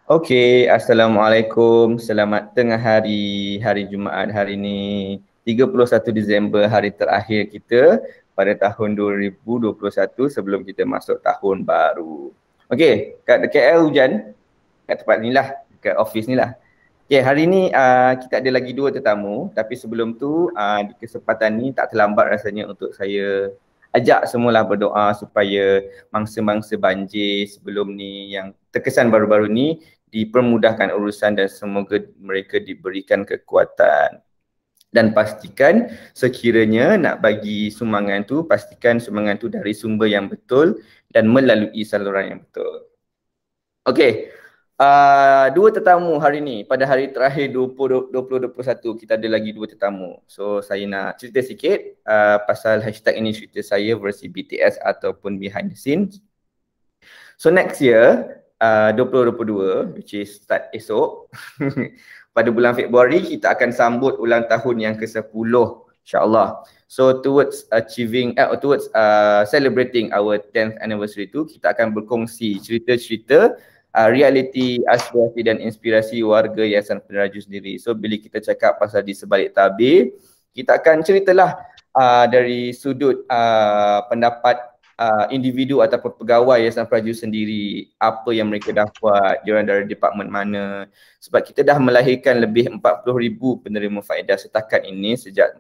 Okey, Assalamualaikum. Selamat tengah hari, hari Jumaat hari ini 31 Disember, hari terakhir kita pada tahun 2021 sebelum kita masuk tahun baru. Okey, kat KL hujan, kat tempat ni lah, kat office ni lah. Okey, hari ni kita ada lagi dua tetamu, tapi sebelum tu di kesempatan ni tak terlambat rasanya untuk saya ajak semualah berdoa supaya mangsa-mangsa banjir sebelum ni yang terkesan baru-baru ni dipermudahkan urusan dan semoga mereka diberikan kekuatan. Dan pastikan sekiranya nak bagi sumbangan tu, pastikan sumbangan tu dari sumber yang betul dan melalui saluran yang betul. Okey, dua tetamu hari ni, pada hari terakhir 2021 kita ada lagi dua tetamu. So saya nak cerita sikit pasal hashtag ini cerita saya versi BTS ataupun behind the scenes. So next year, 2022, which is start esok, pada bulan Februari kita akan sambut ulang tahun yang ke-10 insyaAllah. So towards celebrating our 10th anniversary tu, kita akan berkongsi cerita-cerita realiti, aspirasi dan inspirasi warga Yayasan Peneraju sendiri. So bila kita cakap pasal di sebalik tabir, kita akan ceritalah dari sudut pendapat individu ataupun pegawai Yayasan Peneraju sendiri, apa yang mereka dapat, diorang dari departmen mana. Sebab kita dah melahirkan lebih 40,000 penerima faedah setakat ini sejak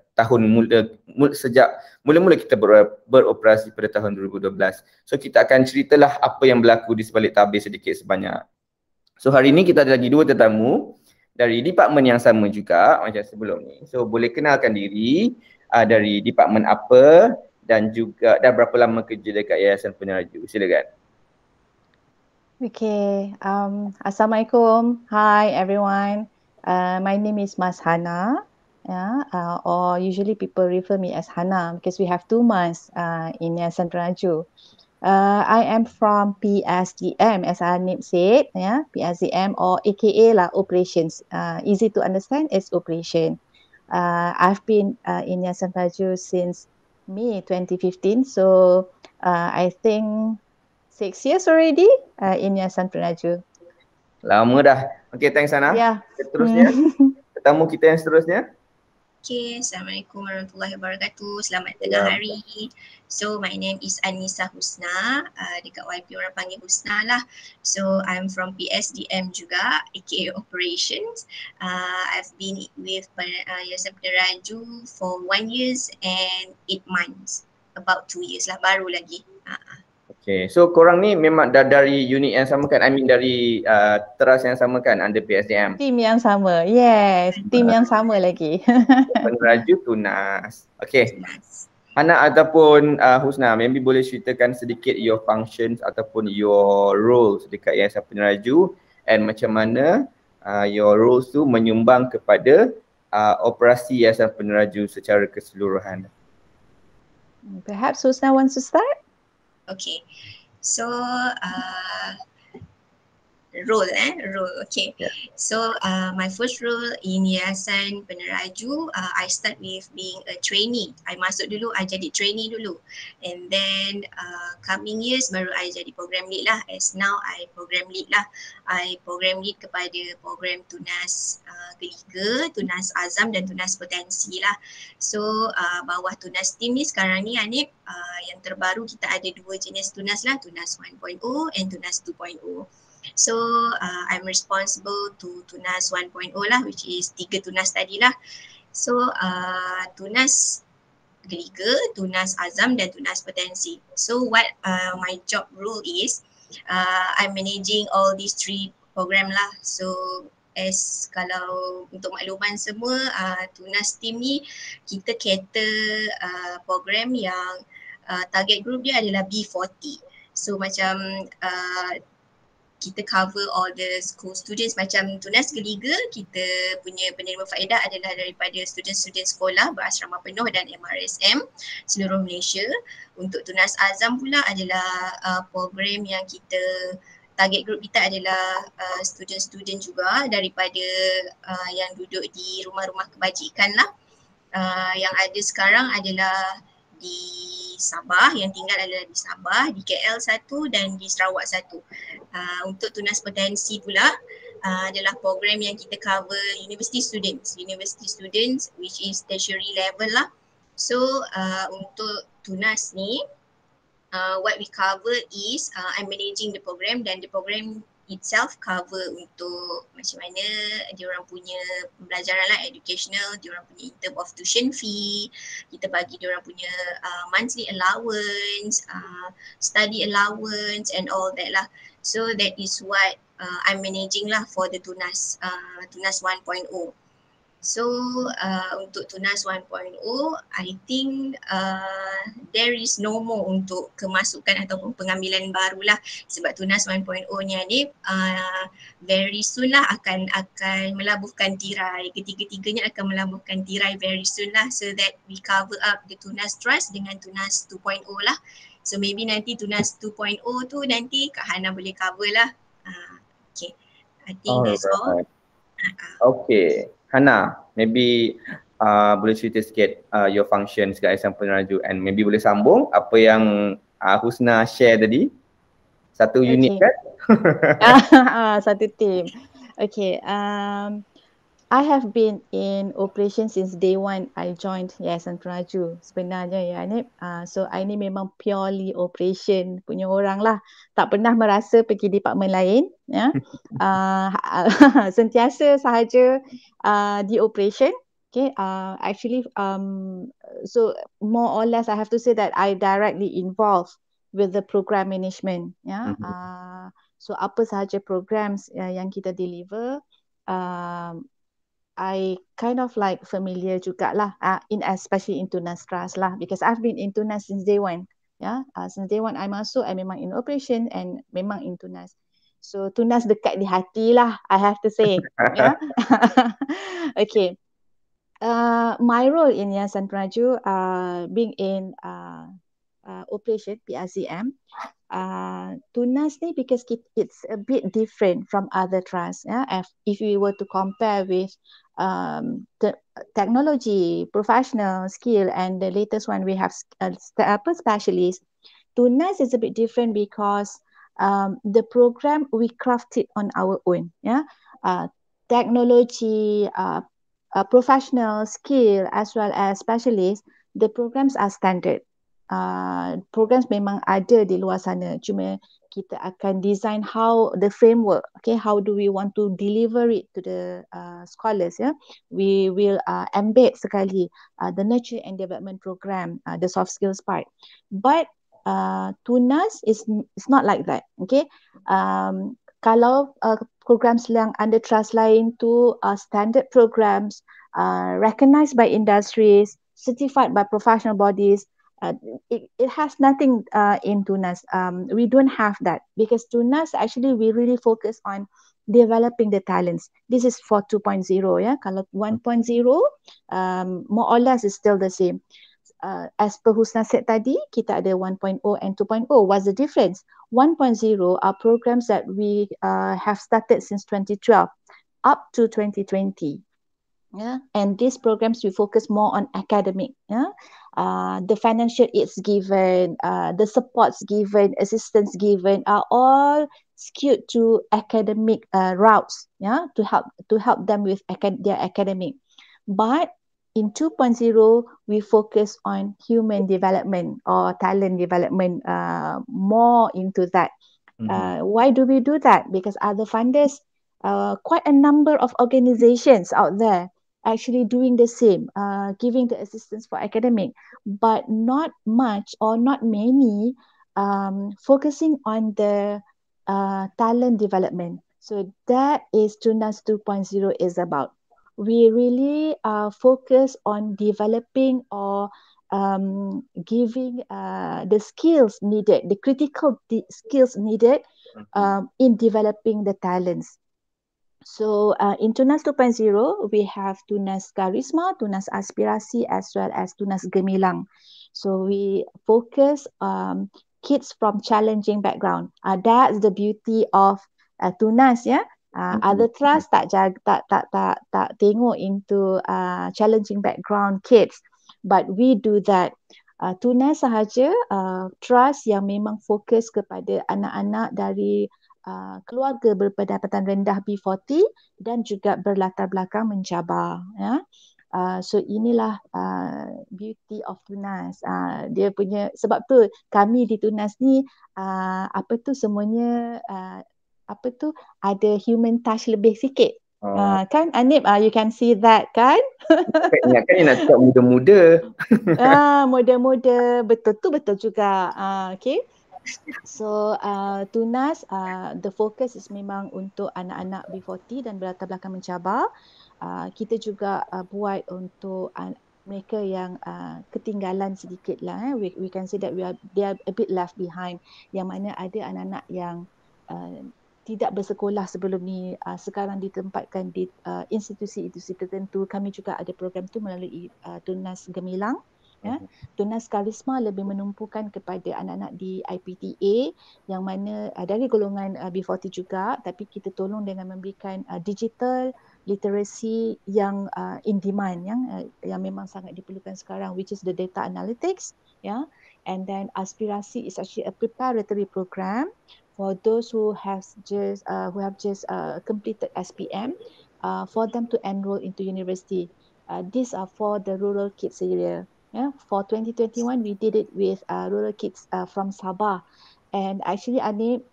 mula-mula kita beroperasi pada tahun 2012. So kita akan ceritalah apa yang berlaku di sebalik tabir sedikit sebanyak. So hari ini kita ada lagi dua tetamu dari departmen yang sama juga macam sebelum ni. So boleh kenalkan diri dari departmen apa dan juga dah berapa lama kerja dekat Yayasan Peneraju. Silakan. Okay, Assalamualaikum. Hi everyone. My name is Mas Hana, or usually people refer me as Hana because we have two Mas in Yayasan Peneraju. I am from PSDM, as our name said, PSDM or AKA lah operations. Easy to understand, it's operation. I've been in Yayasan Peneraju since May 2015, so I think 6 years already in Yayasan Peneraju. Lama dah. Okay, thanks Hana. Yeah. Seterusnya, tetamu kita yang seterusnya. Okay, Assalamualaikum warahmatullahi wabarakatuh. Selamat tengah hari. So, my name is Hana Husna. Dekat YP orang panggil Husna lah. So, I'm from PSDM juga, aka Operations. I've been with Yayasan Peneraju for 1 year and 8 months. About 2 years lah, baru lagi. Okay, so korang ni memang dari unit yang sama kan? I mean dari teras yang sama kan under PSDM? Team yang sama, yes. Team yang sama lagi. Peneraju Tunas. Okay. Hana ataupun Husna, maybe boleh ceritakan sedikit your functions ataupun your roles dekat Yayasan Peneraju and macam mana your roles tu menyumbang kepada operasi Yayasan Peneraju secara keseluruhan. Perhaps Husna wants to start? Okay, so role, okay. Yeah. So my first role in Yayasan Peneraju, I start with being a trainee. I masuk dulu, I jadi trainee dulu, and then coming years baru I jadi program lead lah. As now I program lead lah. I program lead kepada program Tunas Geliga, Tunas Azam dan Tunas Potensi lah. So bawah Tunas team ni sekarang ni Hanif, yang terbaru kita ada dua jenis tunas lah, Tunas 1.0 and Tunas 2.0. So I'm responsible to Tunas 1.0 lah, which is 3 tunas tadi lah. So Tunas Geliga, Tunas Azam dan Tunas Potensi. So what my job role is, I'm managing all these 3 program lah. So as kalau untuk makluman semua, Tunas team ni kita cater program yang target group dia adalah B40. So macam kita cover all the school students. Macam Tunas Geliga, kita punya penerima faedah adalah daripada student-student sekolah berasrama penuh dan MRSM seluruh Malaysia. Untuk Tunas Azam pula adalah program yang kita target group kita adalah student-student juga daripada yang duduk di rumah-rumah kebajikan lah. Yang ada sekarang adalah di Sabah, yang tinggal adalah di Sabah, di KL satu dan di Sarawak satu. Untuk tunas potensi pula adalah program yang kita cover university students which is tertiary level lah. So untuk tunas ni what we cover is I'm managing the program, dan the program itself cover untuk macam mana diorang punya pembelajaran lah, educational, diorang punya in term of tuition fee, kita bagi diorang punya monthly allowance, study allowance and all that lah. So that is what I'm managing lah for the tunas 1.0. So untuk tunas 1.0, I think there is no more untuk kemasukan ataupun pengambilan baru lah, sebab tunas 1.0 ni very soon lah akan melabuhkan tirai. Ketiga-tiganya akan melabuhkan tirai very soon lah, so that we cover up the tunas trust dengan tunas 2.0 lah. So maybe nanti tunas 2.0 tu nanti Kak Hana boleh cover lah. Okay, I think that's all. Okay, Hana, maybe boleh cerita sikit your functions kat Yayasan Peneraju, and maybe boleh sambung apa yang Husna share tadi. Satu unit kan? Satu team. Okay, I have been in operation since day one I joined Yayasan Peneraju sebenarnya ya Anip. So I ni memang purely operation punya orang lah. Tak pernah merasa pergi department lain ya. Sentiasa sahaja di operation. Okay, actually so more or less I have to say that I directly involved with the program management ya. So apa sahaja programs yang kita deliver, I kind of like familiar jugalah, especially in Tunas Trust lah, because I've been in Tunas since day one. Since day one I masuk, I memang in operation and memang in Tunas. So Tunas dekat di hati lah, I have to say. Okay. My role in Yayasan Peneraju, being in operation PRCM, Tunas ni because it's a bit different from other trusts. If we were to compare with technology, professional skill, and the latest one we have specialist, Tunas is a bit different because the program we craft it on our own. Technology, professional skill as well as specialist, the programs are standard. Programs memang ada di luar sana, cuma kita akan design how the framework, okay, how do we want to deliver it to the scholars. We will embed sekali the nurture and development program, the soft skills part, but Tunas is not like that. Okay, kalau programs yang under trust lain tu standard programs, recognized by industries, certified by professional bodies. It has nothing in Tunas. We don't have that because Tunas actually we really focus on developing the talents. This is for 2.0 ya. Kalau 1.0 more or less is still the same. As per Husna said tadi, kita ada 1.0 and 2.0. What's the difference? 1.0 are programs that we have started since 2012 up to 2020. And these programs we focus more on academic. The financial aids given, the supports given, assistance given are all skewed to academic routes. To help them with their academic. But in 2.0 we focus on human development or talent development, more into that. Why do we do that? Because other funders, quite a number of organizations out there actually doing the same, giving the assistance for academic, but not much or not many focusing on the talent development. So that is Tunas 2.0 is about. We really focus on developing or giving the skills needed, the critical skills needed in developing the talents. So in Tunas 2.0, we have Tunas Karisma, Tunas Aspirasi, as well as Tunas Gemilang. So we focus kids from challenging background. That's the beauty of Tunas, ya. Other trust tak tengok into challenging background kids, but we do that. Tunas sahaja trust yang memang fokus kepada anak-anak dari keluarga berpendapatan rendah B40 dan juga berlatar belakang mencabar, ya. So inilah beauty of Tunas. Dia punya, sebab tu kami di Tunas ni semuanya ada human touch lebih sikit. Kan Anip, you can see that kan? Ingatkan dia nak cakap muda-muda. Muda-muda, betul juga. Okay. So Tunas, the focus is memang untuk anak-anak B40 dan berlatar belakang mencabar. Kita juga buat untuk mereka yang ketinggalan sedikit lah. We can say that they are a bit left behind. Yang mana ada anak-anak yang tidak bersekolah sebelum ni, sekarang ditempatkan di institusi-institusi tertentu. Kami juga ada program tu melalui Tunas Gemilang. Ya. Tunas Karisma lebih menumpukan kepada anak-anak di IPTA yang mana dari golongan B40 juga, tapi kita tolong dengan memberikan digital literacy yang in demand, yang memang sangat diperlukan sekarang, which is the data analytics, ya. And then aspirasi is actually a preparatory program for those who have just completed SPM, for them to enroll into university. These are for the rural kids area. Yeah, for 2021 we did it with rural kids from Sabah, and actually Anip,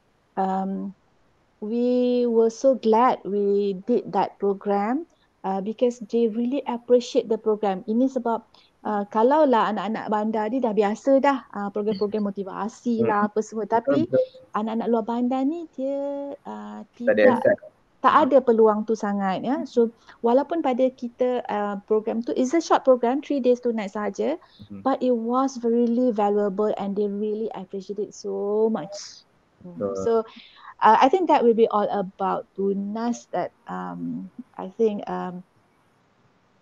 we were so glad we did that program because they really appreciate the program. Ini sebab kalaulah anak-anak bandar ni dah biasa dah program-program motivasi lah apa semua, tapi anak-anak luar bandar ni dia tak ada peluang tu sangat, ya. So walaupun pada kita program tu is a short program, 3 days 2 nights sahaja, but it was really valuable and they really appreciate it so much. So I think that will be all about Tunas, that I think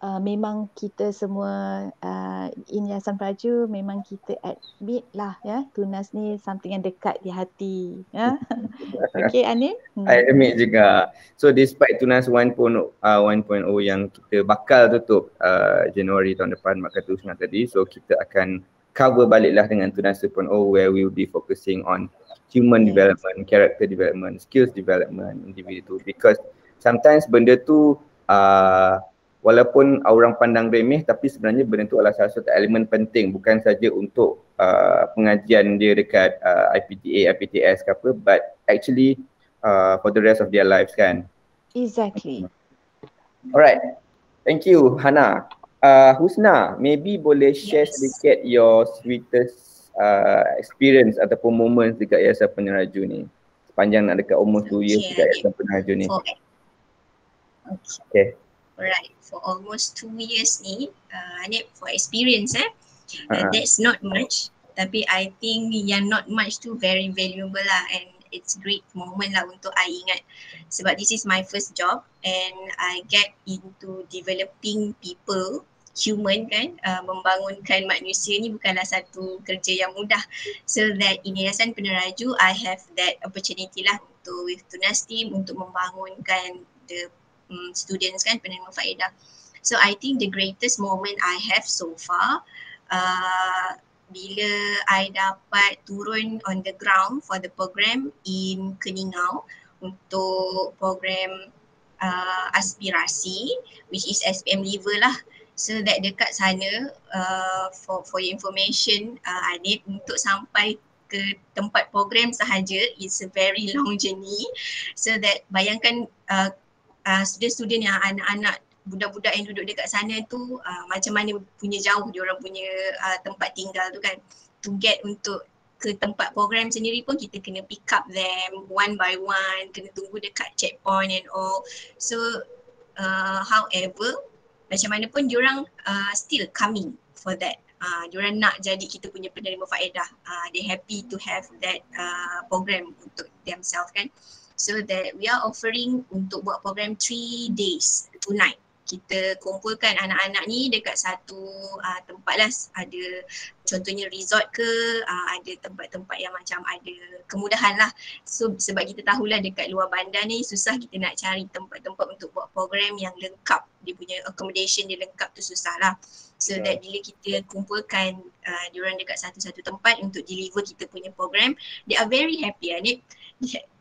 memang kita semua in Yayasan Peneraju memang kita admit lah, ya, Tunas ni something yang dekat di hati, ya. Okay Anil? I admit juga. So despite Tunas 1.0 yang kita bakal tutup Januari tahun depan, Mak Kata Husna tadi, so kita akan cover baliklah dengan Tunas 2.0 where we will be focusing on human development, character development, skills development individu, because sometimes benda tu walaupun orang pandang remeh, tapi sebenarnya benda tu adalah salah satu elemen penting, bukan saja untuk pengajian dia dekat IPTA, IPTS ke apa, but actually for the rest of their lives kan. Exactly. Alright, thank you Hana. Husna, maybe boleh share sedikit your sweetest experience ataupun moments dekat Yayasan Peneraju ni sepanjang nak dekat almost 2 years dekat Yayasan Peneraju ni. Okay. Alright, for almost 2 years ni, for experience that's not much, tapi I think yang not much tu very valuable lah, and it's great moment lah untuk I ingat, sebab this is my first job and I get into developing people, human kan, membangunkan manusia ni bukanlah satu kerja yang mudah. So that in Yayasan Peneraju I have that opportunity lah untuk with Tunas team untuk membangunkan the students kan, penerima faedah. So I think the greatest moment I have so far bila I dapat turun on the ground for the program in Keningau untuk program aspirasi, which is SPM level lah. So that dekat sana, for your information, Adib, untuk sampai ke tempat program sahaja it's a very long journey. So that bayangkan student-student yang anak-anak budak-budak yang duduk dekat sana tu macam mana punya jauh diorang punya tempat tinggal tu kan. To get untuk ke tempat program sendiri pun kita kena pick up them one by one, kena tunggu dekat checkpoint and all. So however, macam mana pun diorang still coming for that. Diorang nak jadi kita punya penerima faedah. They happy to have that program untuk themselves kan. So that we are offering untuk buat program 3 days 2 night. kita kumpulkan anak-anak ni dekat satu tempat lah, ada contohnya resort ke, ada tempat-tempat yang macam ada kemudahan lah. So sebab kita tahulah dekat luar bandar ni susah kita nak cari tempat-tempat untuk buat program yang lengkap, dia punya accommodation dia lengkap tu susah lah. So that bila kita kumpulkan diorang dekat satu-satu tempat untuk deliver kita punya program, they are very happy.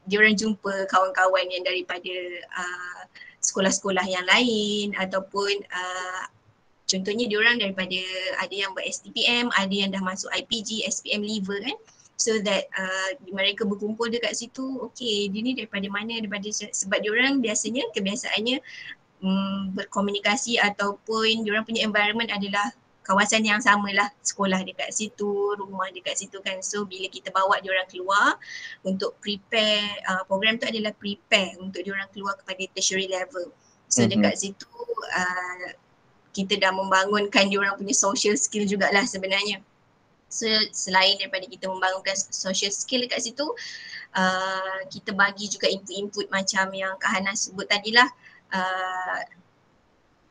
Diorang jumpa kawan-kawan yang daripada sekolah-sekolah yang lain, ataupun contohnya diorang daripada ada yang buat STPM, ada yang dah masuk IPG, SPM lever kan. So that mereka berkumpul dekat situ, okay dia ni daripada mana, sebab diorang biasanya kebiasaannya berkomunikasi ataupun diorang punya environment adalah kawasan yang samalah, sekolah dekat situ, rumah dekat situ kan. So bila kita bawa diorang keluar untuk prepare, program tu adalah prepare untuk diorang keluar kepada tertiary level. So dekat situ kita dah membangunkan diorang punya social skill jugalah sebenarnya. So selain daripada kita membangunkan social skill dekat situ, kita bagi juga input-input macam yang Kak Hana sebut tadilah,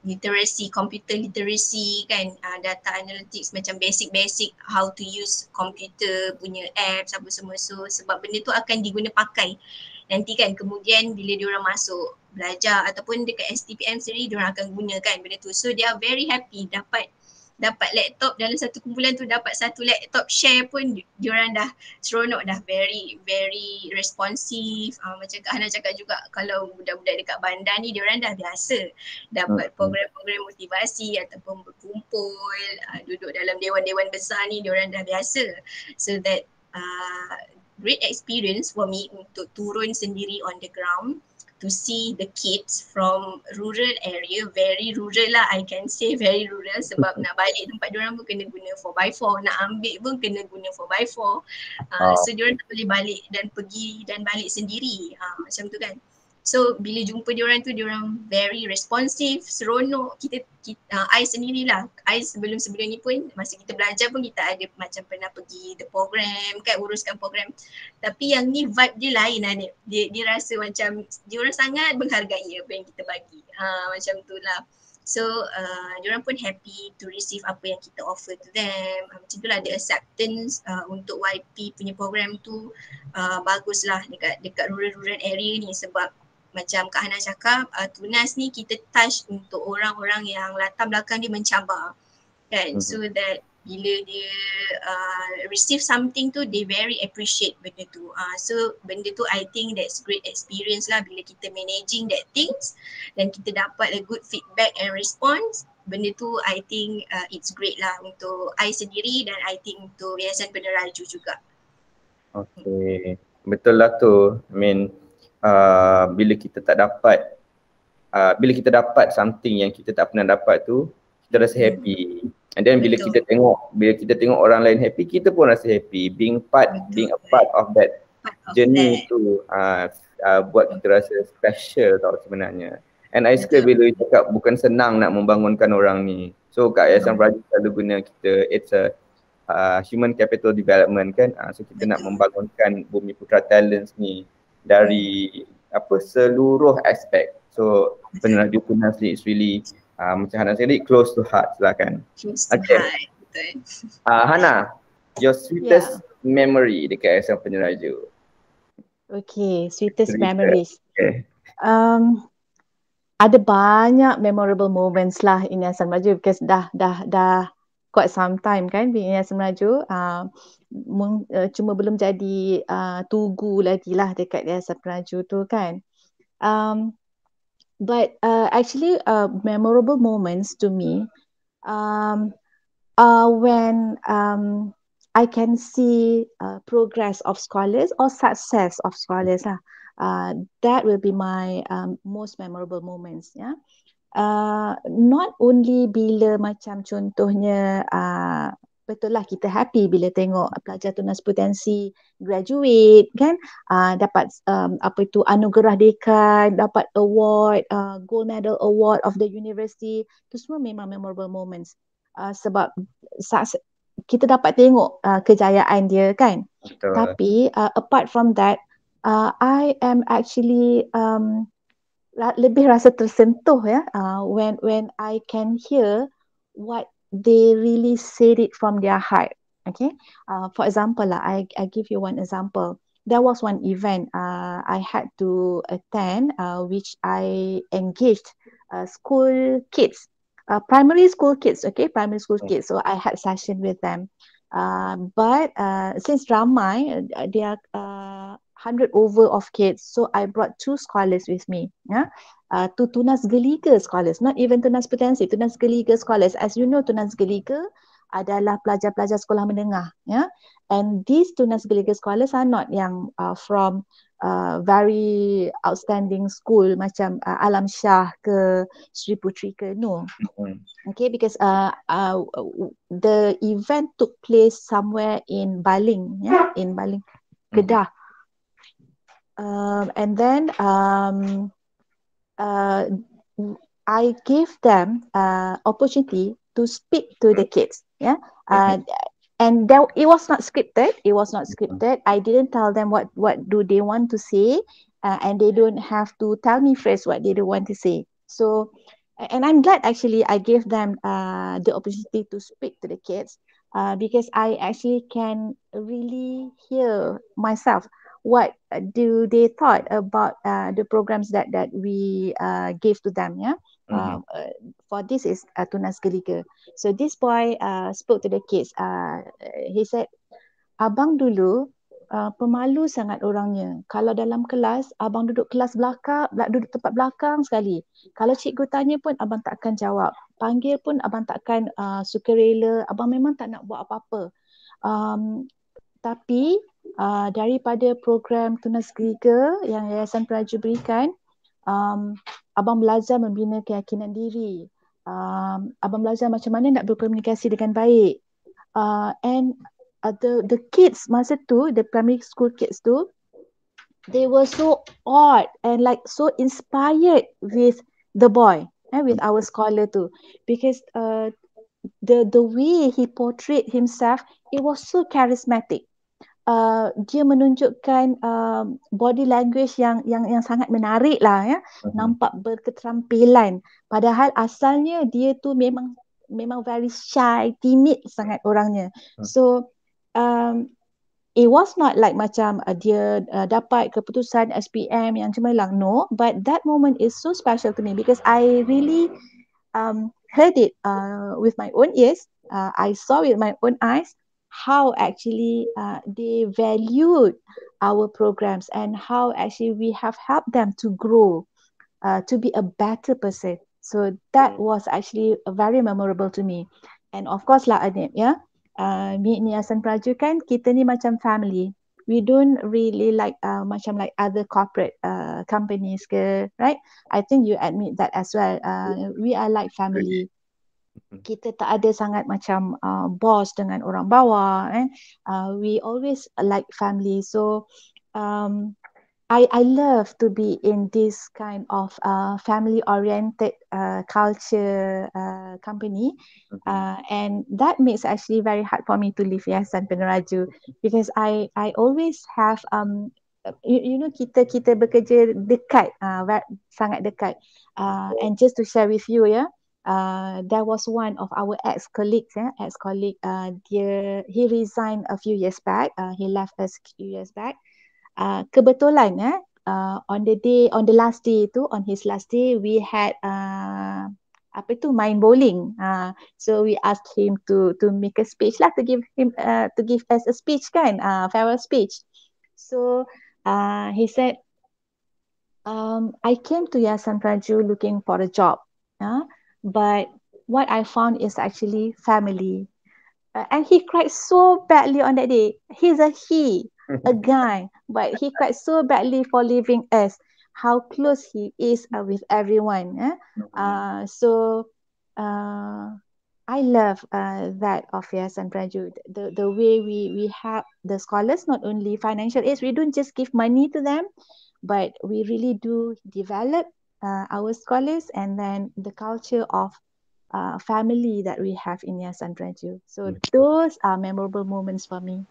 literacy, computer literacy kan, data analytics, macam basic-basic how to use computer punya apps apa semua. So sebab benda tu akan diguna pakai nanti kan, kemudian bila diorang masuk belajar ataupun dekat STPM sendiri diorang akan gunakan benda tu. So they are very happy dapat laptop dalam satu kumpulan tu, dapat satu laptop share pun diorang dah seronok, dah very responsive. Macam Kak Hana cakap juga, kalau budak-budak dekat bandar ni diorang dah biasa dapat program-program motivasi ataupun berkumpul, duduk dalam dewan-dewan besar ni diorang dah biasa. So that great experience for me untuk turun sendiri on the ground to see the kids from rural area, very rural lah, I can say very rural, sebab nak balik tempat diorang pun kena guna 4x4, nak ambil pun kena guna 4x4. So diorang tak boleh balik dan pergi dan balik sendiri, macam tu kan. So bila jumpa diorang tu, diorang very responsive, seronok. I sendirilah, I sebelum-sebelum ni pun masa kita belajar pun kita ada macam pernah pergi the program kan, uruskan program. Tapi yang ni vibe dia lain lah, dia rasa macam diorang sangat menghargai apa yang kita bagi, macam tu lah. So diorang pun happy to receive apa yang kita offer to them. Macam tu lah, the acceptance untuk YP punya program tu baguslah dekat rural area ni. Sebab macam Kak Hana cakap, tunas ni kita touch untuk orang-orang yang latar belakang dia mencabar kan. So that bila dia receive something tu, they very appreciate benda tu. So benda tu I think that's great experience lah, bila kita managing that things dan kita dapat a good feedback and response. Benda tu I think it's great lah untuk I sendiri dan I think untuk Yayasan Peneraju juga. Okay, betul lah tu. I mean, bila kita dapat something yang kita tak pernah dapat tu, kita rasa happy. And then bila kita tengok orang lain happy, kita pun rasa happy. Being a part of that journey tu buat kita rasa special tau sebenarnya. And I suka bila you cakap bukan senang nak membangunkan orang ni. So Kak Yayasan Peneraju selalu guna kita, it's a human capital development kan. So kita nak membangunkan Bumi Putra Talents ni dari seluruh aspek. So Peneraju Tunas ni is really macam Hana sendiri close to heart lah kan. Close to heart, betul. Hana, your sweetest memory dekat Yayasan Peneraju. Okay, sweetest memories. Okay. Ada banyak memorable moments lah in Yayasan Peneraju, because dah quite some time kan di Yayasan Peneraju. Cuma belum jadi tugu lagi lah dekat Yayasan Peneraju tu kan. But actually memorable moments to me when I can see progress of scholars or success of scholars lah. That will be my most memorable moments, yeah. Not only bila macam contohnya betul lah kita happy bila tengok pelajar tunas potensi graduate kan, dapat anugerah dekan, dapat award, gold medal award of the university. Itu semua memang memorable moments, sebab kita dapat tengok kejayaan dia kan. Betul. Tapi apart from that, I am actually lebih rasa tersentuh ya, when I can hear what they really said it from their heart. Okay, for example lah, I give you one example. There was one event I had to attend, which I engaged school kids, primary school kids. Okay, primary school kids. So I had session with them. But since ramai, there are 100 over of kids, so I brought two scholars with me. Yeah, two tunas geliga scholars, not even tunas potensi, tunas geliga scholars. As you know, tunas geliga adalah pelajar-pelajar sekolah menengah. Yeah, and these tunas geliga scholars are not yang from very outstanding school macam Alam Shah ke Sri Putri ke, no. Okay, because the event took place somewhere in Baling, yeah, in Baling, Kedah. And then I gave them opportunity to speak to the kids, yeah. And it was not scripted. It was not scripted. I didn't tell them what do they want to say, and they don't have to tell me first what they don't want to say. So, and I'm glad actually I gave them the opportunity to speak to the kids, because I actually can really hear myself what do they thought about the programs that we gave to them. Yeah. For this is Tunas Geliga. So this boy spoke to the kids. He said, abang dulu pemalu sangat orangnya. Kalau dalam kelas, abang duduk kelas belakang, duduk tempat belakang sekali. Kalau cikgu tanya pun abang takkan jawab. Panggil pun abang takkan sukarela. Abang memang tak nak buat apa-apa. Tapi daripada program Tunas Geliga yang Yayasan Peneraju berikan, abang belajar membina keyakinan diri. Abang belajar macam mana nak berkomunikasi dengan baik. And the kids masa tu, the primary school kids tu, they were so awed and like so inspired with the boy, with our scholar tu, because the way he portrayed himself, it was so charismatic. Dia menunjukkan body language yang sangat menarik lah ya, nampak berketerampilan, padahal asalnya dia tu memang very shy, timid sangat orangnya. So it was not like macam dia dapat keputusan SPM yang cemerlang, no, but that moment is so special to me because I really heard it with my own ears. I saw with my own eyes how actually they valued our programs and how actually we have helped them to grow, to be a better person. So that was actually very memorable to me. And of course lah Anip, ya, ni Yayasan Peneraju kan, kita ni macam family. We don't really like macam like other corporate companies ke, right? I think you admit that as well. We are like family. Kita tak ada sangat macam boss dengan orang bawah. We always like family. So I love to be in this kind of family-oriented culture company, and that makes actually very hard for me to leave Yayasan Peneraju because I always have you know, kita bekerja dekat, sangat dekat, and just to share with you, yeah. There was one of our ex-colleague, he resigned a few years back. He left us a few years back. Kebetulan on the last day tu, on his last day, we had main bowling. So we asked him to make a speech lah, to give us a speech kan, farewell speech. So he said, I came to Yayasan Peneraju looking for a job. But what I found is actually family. And he cried so badly on that day. He's a guy, but he cried so badly for leaving us. How close he is with everyone. So I love that of Yayasan Peneraju. The way we have the scholars, not only financial aid, we don't just give money to them, but we really do develop our scholars and then the culture of family that we have in Yayasan Peneraju. So those are memorable moments for me.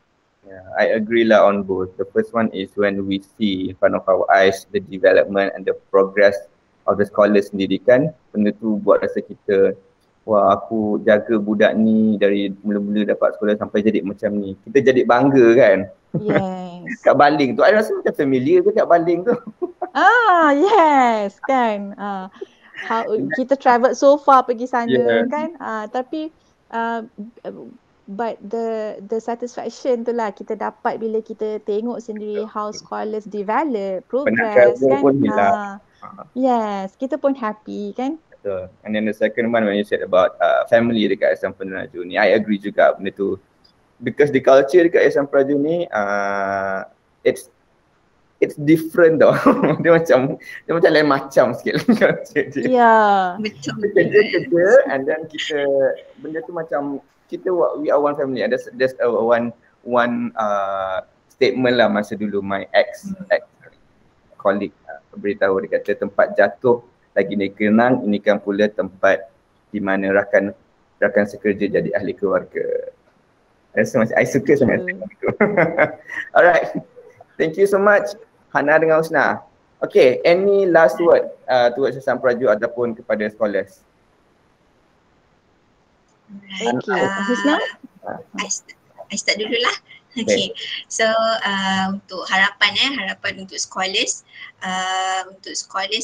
Yeah, I agree lah on both. The first one is when we see in front of our eyes the development and the progress of the scholar sendiri kan, benda tu buat rasa kita, wah aku jaga budak ni dari mula-mula dapat sekolah sampai jadi macam ni. Kita jadi bangga kan. Yes. Kat baling tu, I rasa macam familiar ke kat baling tu. Yes kan. How kita travel so far pergi sana Yeah. kan. Tapi uh, but the satisfaction tu lah kita dapat bila kita tengok sendiri how scholars develop, Penat progress travel kan. pun hilang. Yes, kita pun happy kan. Betul. And then the second one when you said about family dekat Yayasan Peneraju ni, I agree juga benda tu. Because the culture dekat Yayasan Peneraju ni, it's different tau. dia macam lain macam sikit culture dia. Yeah. Betul. Kerja and then kita, benda tu macam kita, we are one family. There's one statement lah masa dulu my ex colleague beritahu, dia kata tempat jatuh lagi ni kenang, ini kan pula tempat di mana rakan sekerja jadi ahli keluarga. I suka sangat itu. Alright, thank you so much Hana dengan Husna. Okay, any last word towards Yayasan Peneraju ataupun kepada scholars? Okay, Husna? I start dululah. Okay, so untuk harapan untuk scholars,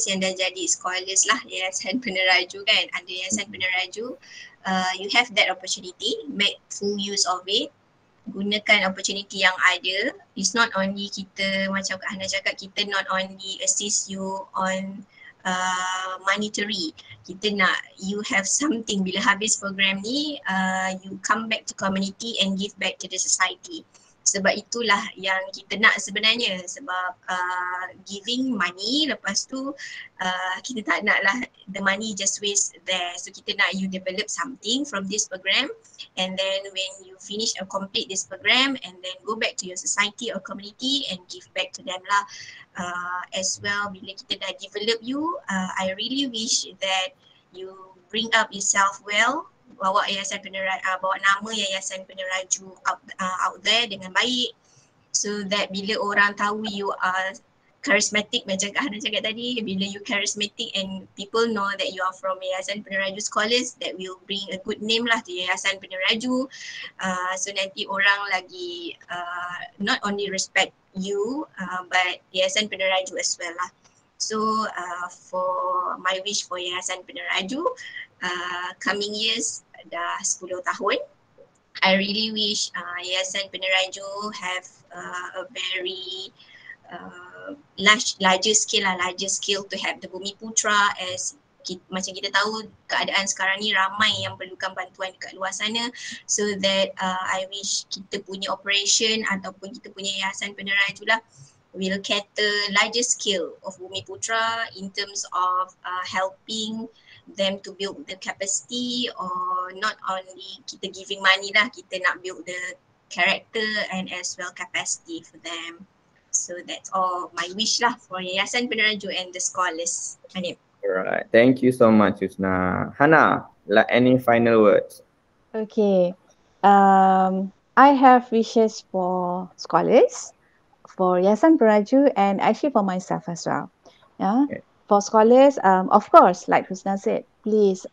yang dah jadi scholars lah Yayasan Peneraju kan, ada Yayasan Peneraju, you have that opportunity, make full use of it. Gunakan opportunity yang ada. It's not only kita, macam Kak Hana cakap, kita not only assist you on monetary, kita nak you have something. Bila habis program ni, you come back to community and give back to the society. Sebab itulah yang kita nak sebenarnya, sebab giving money, lepas tu kita tak nak lah the money just waste there. So kita nak you develop something from this program, and then when you finish or complete this program, and then go back to your society or community and give back to them lah. As well, bila kita dah develop you, I really wish that you bring up yourself well, bawa Yayasan Peneraju, bawa nama Yayasan Peneraju out there dengan baik, so that bila orang tahu you are charismatic, macam Kak Hana cakap tadi, bila you charismatic and people know that you are from Yayasan Peneraju scholars, that will bring a good name lah to Yayasan Peneraju. So nanti orang lagi not only respect you, but Yayasan Peneraju as well lah. So for my wish for Yayasan Peneraju, coming years, dah 10 tahun, I really wish Yayasan Peneraju have a very larger scale to have the Bumi Putra, as macam kita tahu keadaan sekarang ni ramai yang perlukan bantuan dekat luar sana. So that I wish kita punya operation ataupun kita punya Yayasan Peneraju lah will cater larger scale of Bumi Putra in terms of helping them to build the capacity, or not only kita giving money lah, kita nak build the character and as well capacity for them. So that's all my wish lah for Yayasan Peneraju and the scholars. Hanif. Alright, thank you so much Husna. Hana, any final words? Okay, I have wishes for scholars, for Yayasan Peneraju, and actually for myself as well. Yeah. Okay. For scholars, of course, like Husna said, please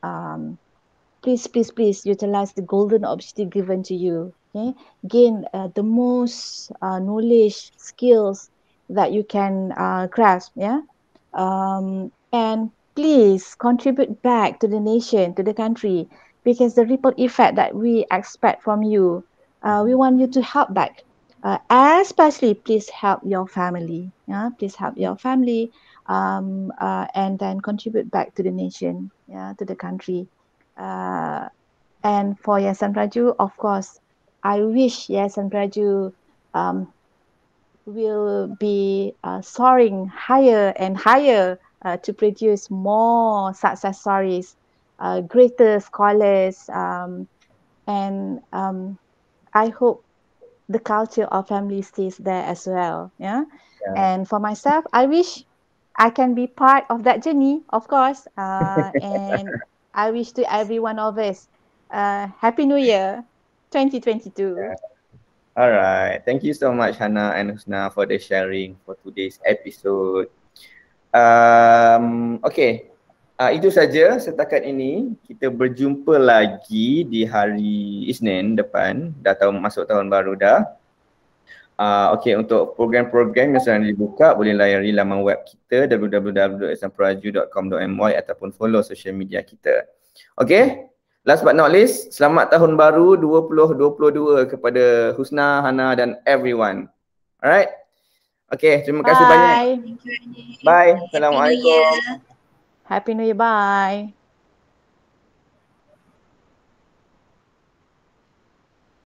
utilize the golden opportunity given to you. Okay, gain the most knowledge, skills that you can grasp. Yeah, and please contribute back to the nation, to the country, because the ripple effect that we expect from you, we want you to help back. Especially, please help your family. Yeah, please help your family. And then contribute back to the nation, to the country. And for Yayasan Peneraju, of course, I wish Yayasan Peneraju will be soaring higher and higher to produce more success stories, greater scholars, and I hope the culture of family stays there as well. Yeah. And for myself, I wish I can be part of that journey, of course. And I wish to every one of us Happy New Year 2022. Alright, thank you so much Hana and Husna for the sharing for today's episode. Okay. Itu saja setakat ini. Kita berjumpa lagi di hari Isnin depan. Dah masuk tahun baru dah. Okay, untuk program-program yang sedang dibuka, boleh layari laman web kita www.yayasanperaju.com.my ataupun follow social media kita. Okay, last but not least, selamat tahun baru 2022 kepada Husna, Hana dan everyone. Alright. Okay, terima kasih banyak. Bye. Thank you, Ani. Bye. Happy New Year. Assalamualaikum. Happy New Year. Bye.